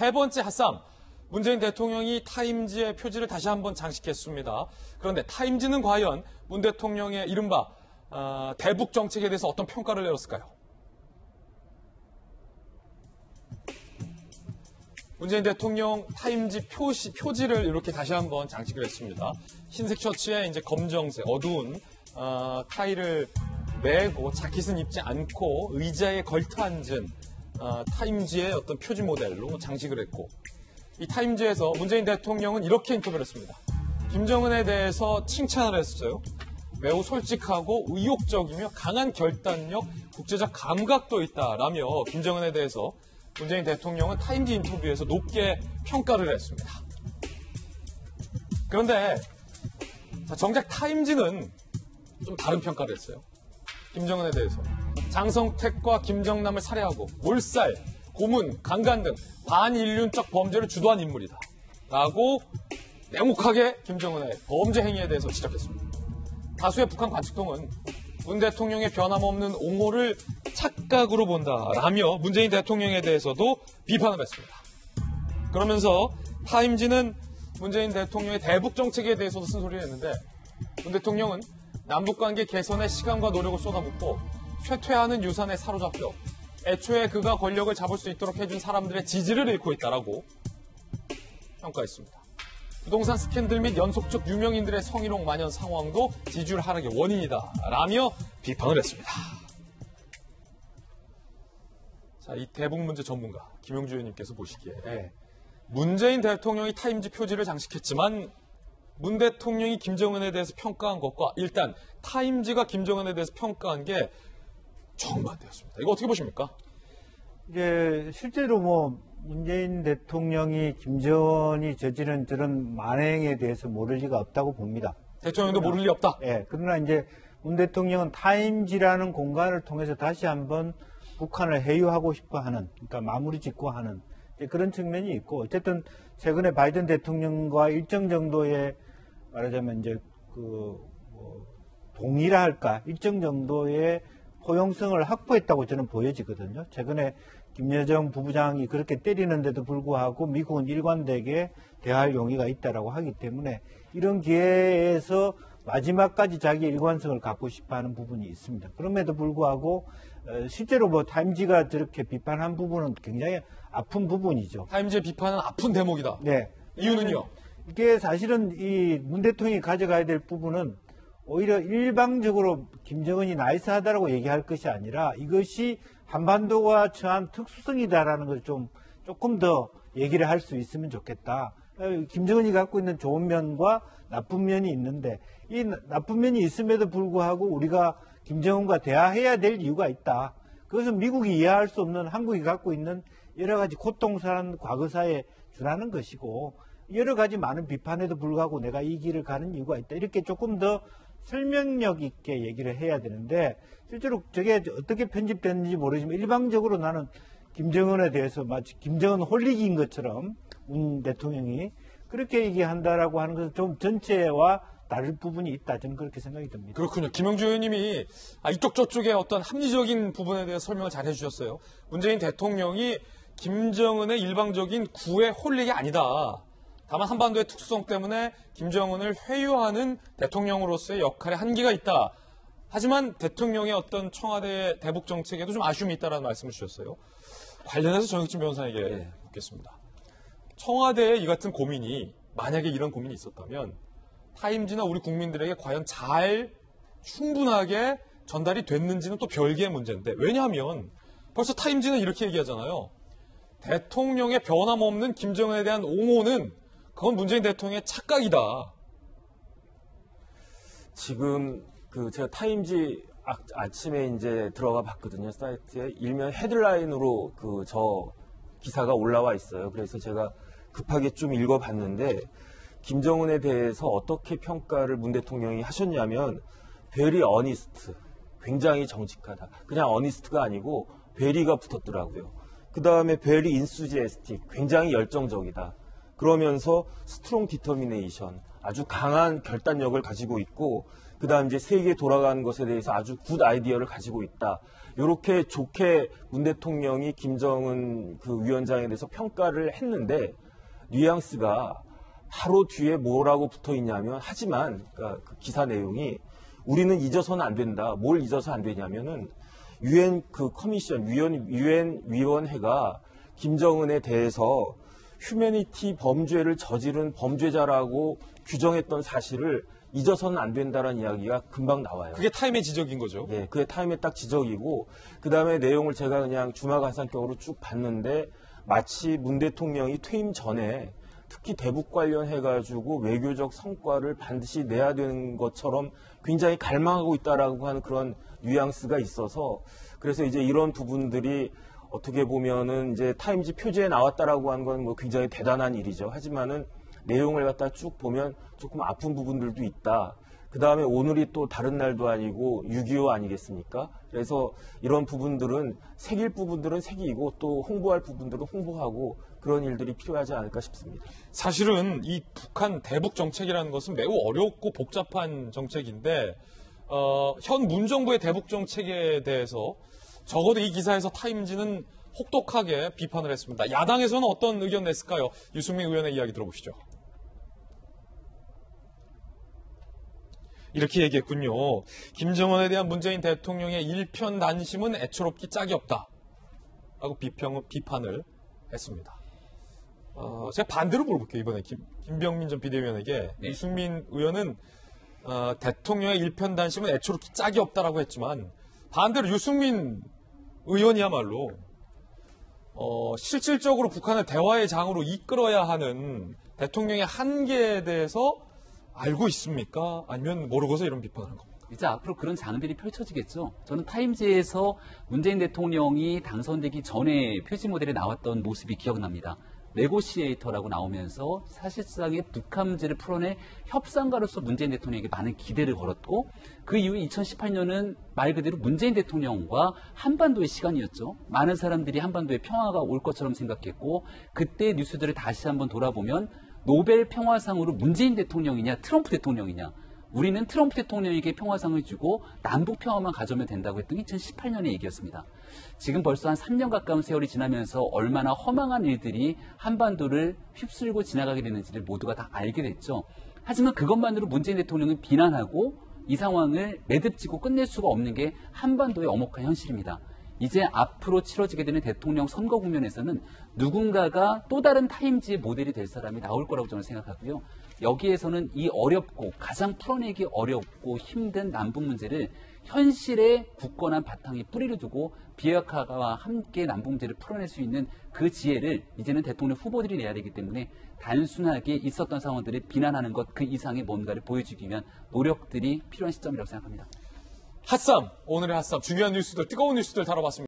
세 번째 핫상. 문재인 대통령이 타임지의 표지를 다시 한번 장식했습니다. 그런데 타임지는 과연 문 대통령의 이른바 대북 정책에 대해서 어떤 평가를 내렸을까요? 문재인 대통령 타임지 표지를 이렇게 다시 한번 장식을 했습니다. 흰색 셔츠에 이제 검정색 어두운 타이를 매고 자켓은 입지 않고 의자에 걸터 앉은 타임지의 어떤 표지 모델로 장식을 했고, 이 타임지에서 문재인 대통령은 이렇게 인터뷰를 했습니다. 김정은에 대해서 칭찬을 했어요. 매우 솔직하고 의욕적이며 강한 결단력, 국제적 감각도 있다라며 김정은에 대해서 문재인 대통령은 타임지 인터뷰에서 높게 평가를 했습니다. 그런데 정작 타임지는 좀 다른 평가를 했어요. 김정은에 대해서. 장성택과 김정남을 살해하고 몰살, 고문, 강간 등 반인륜적 범죄를 주도한 인물이다 라고 냉혹하게 김정은의 범죄 행위에 대해서 지적했습니다. 다수의 북한 관측통은 문 대통령의 변함없는 옹호를 착각으로 본다라며 문재인 대통령에 대해서도 비판을 했습니다. 그러면서 타임지는 문재인 대통령의 대북 정책에 대해서도 쓴소리를 했는데, 문 대통령은 남북관계 개선에 시간과 노력을 쏟아붓고 쇠퇴하는 유산에 사로잡혀 애초에 그가 권력을 잡을 수 있도록 해준 사람들의 지지를 잃고 있다라고 평가했습니다. 부동산 스캔들 및 연속적 유명인들의 성희롱 만연 상황도 지지율 하락의 원인이다 라며 비판을 했습니다. 자, 이 대북 문제 전문가 김용주 의원님께서 보시기에 문재인 대통령이 타임지 표지를 장식했지만 문 대통령이 김정은에 대해서 평가한 것과 일단 타임지가 김정은에 대해서 평가한 게 정반대였습니다. 이거 어떻게 보십니까? 이제 실제로 문재인 대통령이 김정은이 저지른 저런 만행에 대해서 모를 리가 없다고 봅니다. 대통령도 모를 리 없다? 예. 그러나 이제 문 대통령은 타임지라는 공간을 통해서 다시 한번 북한을 해유하고 싶어 하는, 그러니까 마무리 짓고 하는 그런 측면이 있고, 어쨌든 최근에 바이든 대통령과 일정 정도의 말하자면 이제 동의라 할까, 일정 정도의 포용성을 확보했다고 저는 보여지거든요. 최근에 김여정 부부장이 그렇게 때리는데도 불구하고 미국은 일관되게 대화할 용의가 있다라고 하기 때문에 이런 기회에서 마지막까지 자기 일관성을 갖고 싶어하는 부분이 있습니다. 그럼에도 불구하고 실제로 타임지가 저렇게 비판한 부분은 굉장히 아픈 부분이죠. 타임지의 비판은 아픈 대목이다. 네. 이유는요? 이게 사실은 이 문 대통령이 가져가야 될 부분은 오히려 일방적으로 김정은이 나이스하다라고 얘기할 것이 아니라 이것이 한반도가 처한 특수성이다라는 걸 조금 더 얘기를 할 수 있으면 좋겠다. 김정은이 갖고 있는 좋은 면과 나쁜 면이 있는데 이 나쁜 면이 있음에도 불구하고 우리가 김정은과 대화해야 될 이유가 있다. 그것은 미국이 이해할 수 없는 한국이 갖고 있는 여러 가지 고통스러운 과거사에 준하는 것이고 여러 가지 많은 비판에도 불구하고 내가 이 길을 가는 이유가 있다. 이렇게 조금 더 설명력 있게 얘기를 해야 되는데 실제로 저게 어떻게 편집됐는지 모르지만 일방적으로 나는 김정은에 대해서 마치 김정은 홀리기인 것처럼 문 대통령이 그렇게 얘기한다라고 하는 것은 좀 전체와 다를 부분이 있다. 저는 그렇게 생각이 듭니다. 그렇군요. 김용주 의원님이 이쪽 저쪽의 어떤 합리적인 부분에 대해서 설명을 잘 해주셨어요. 문재인 대통령이 김정은의 일방적인 구애 홀릭이 아니다. 다만 한반도의 특수성 때문에 김정은을 회유하는 대통령으로서의 역할에 한계가 있다. 하지만 대통령의 어떤 청와대의 대북 정책에도 좀 아쉬움이 있다라는 말씀을 주셨어요. 관련해서 정익진 변호사에게 묻겠습니다. 청와대의 이 같은 고민이 만약에 이런 고민이 있었다면 타임지나 우리 국민들에게 과연 잘 충분하게 전달이 됐는지는 또 별개의 문제인데, 왜냐하면 벌써 타임지는 이렇게 얘기하잖아요. 대통령의 변함없는 김정은에 대한 옹호는 그건 문재인 대통령의 착각이다. 지금 제가 타임지 아침에 이제 들어가 봤거든요. 사이트에 일면 헤드라인으로 저 기사가 올라와 있어요. 그래서 제가 급하게 좀 읽어봤는데 김정은에 대해서 어떻게 평가를 문 대통령이 하셨냐면 very honest, 굉장히 정직하다. 그냥 honest가 아니고 very가 붙었더라고요. 그 다음에 very enthusiastic, 굉장히 열정적이다. 그러면서 strong determination, 아주 강한 결단력을 가지고 있고, 그 다음 이제 세계에 돌아가는 것에 대해서 아주 굿 아이디어를 가지고 있다. 이렇게 좋게 문 대통령이 김정은 그 위원장에 대해서 평가를 했는데 뉘앙스가 바로 뒤에 뭐라고 붙어 있냐면 하지만 그러니까 그 기사 내용이 우리는 잊어서는 안 된다. 뭘 잊어서 안 되냐면은 유엔 그 커미션 유엔 위원회가 김정은에 대해서 휴메니티 범죄를 저지른 범죄자라고 규정했던 사실을 잊어서는 안 된다라는 이야기가 금방 나와요. 그게 타임의 지적인 거죠. 예, 그게 타임의 딱 지적이고 그다음에 내용을 제가 그냥 주마가산격으로 쭉 봤는데 마치 문 대통령이 퇴임 전에 특히 대북 관련해가지고 외교적 성과를 반드시 내야 되는 것처럼 굉장히 갈망하고 있다라고 하는 그런 뉘앙스가 있어서 그래서 이제 이런 부분들이 어떻게 보면은 이제 타임지 표지에 나왔다라고 하는 건 뭐 굉장히 대단한 일이죠. 하지만은 내용을 갖다 쭉 보면 조금 아픈 부분들도 있다. 그 다음에 오늘이 또 다른 날도 아니고 6.25 아니겠습니까? 그래서 이런 부분들은 새길 부분들은 새기고 또 홍보할 부분들은 홍보하고 그런 일들이 필요하지 않을까 싶습니다. 사실은 이 북한 대북 정책이라는 것은 매우 어렵고 복잡한 정책인데 현 문정부의 대북 정책에 대해서 적어도 이 기사에서 타임지는 혹독하게 비판을 했습니다. 야당에서는 어떤 의견 냈을까요? 유승민 의원의 이야기 들어보시죠. 이렇게 얘기했군요. 김정은에 대한 문재인 대통령의 일편단심은 애처롭기 짝이 없다. 라고 비판을 했습니다. 제가 반대로 물어볼게요. 이번에 김병민 전 비대위원에게. 네. 유승민 의원은 대통령의 일편단심은 애처롭기 짝이 없다라고 했지만 반대로 유승민 의원이야말로 실질적으로 북한을 대화의 장으로 이끌어야 하는 대통령의 한계에 대해서 알고 있습니까? 아니면 모르고서 이런 비판을 한 겁니까? 이제 앞으로 그런 장들이 펼쳐지겠죠. 저는 타임지에서 문재인 대통령이 당선되기 전에 표지 모델에 나왔던 모습이 기억납니다. 네고시에이터라고 나오면서 사실상의 북한 문제를 풀어낼 협상가로서 문재인 대통령에게 많은 기대를 걸었고 그 이후에 2018년은 말 그대로 문재인 대통령과 한반도의 시간이었죠. 많은 사람들이 한반도에 평화가 올 것처럼 생각했고 그때 뉴스들을 다시 한번 돌아보면 노벨 평화상으로 문재인 대통령이냐 트럼프 대통령이냐 우리는 트럼프 대통령에게 평화상을 주고 남북 평화만 가져오면 된다고 했던 게 2018년의 얘기였습니다. 지금 벌써 한 3년 가까운 세월이 지나면서 얼마나 허망한 일들이 한반도를 휩쓸고 지나가게 되는지를 모두가 다 알게 됐죠. 하지만 그것만으로 문재인 대통령은 비난하고 이 상황을 매듭지고 끝낼 수가 없는 게 한반도의 엄혹한 현실입니다. 이제 앞으로 치러지게 되는 대통령 선거 국면에서는 누군가가 또 다른 타임지의 모델이 될 사람이 나올 거라고 저는 생각하고요. 여기에서는 이 어렵고 가장 풀어내기 어렵고 힘든 남북 문제를 현실에 굳건한 바탕에 뿌리를 두고 비핵화와 함께 남북 문제를 풀어낼 수 있는 그 지혜를 이제는 대통령 후보들이 내야 되기 때문에 단순하게 있었던 상황들을 비난하는 것 그 이상의 뭔가를 보여주기 위한 노력들이 필요한 시점이라고 생각합니다. 핫쌈, 오늘의 핫쌈, 중요한 뉴스들, 뜨거운 뉴스들 다뤄봤습니다.